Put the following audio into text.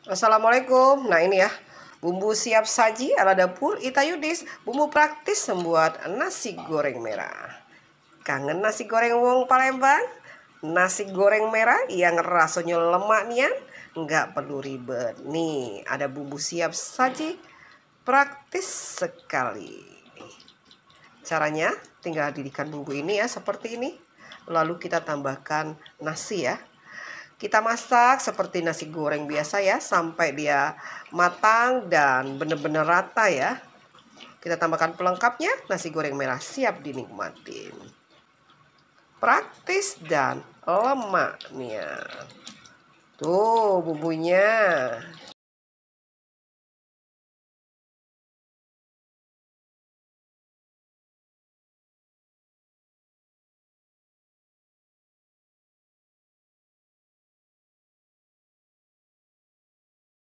Assalamualaikum. Nah ini ya, bumbu siap saji ala dapur Ita Yudis. Bumbu praktis membuat nasi goreng merah. Kangen nasi goreng wong Palembang? Nasi goreng merah yang rasanya lemak nih ya. Nggak perlu ribet. Nih ada bumbu siap saji, praktis sekali. Caranya tinggal didihkan bumbu ini ya seperti ini. Lalu kita tambahkan nasi ya. Kita masak seperti nasi goreng biasa ya, sampai dia matang dan benar-benar rata ya. Kita tambahkan pelengkapnya, nasi goreng merah siap dinikmatin. Praktis dan lemaknya. Tuh bumbunya.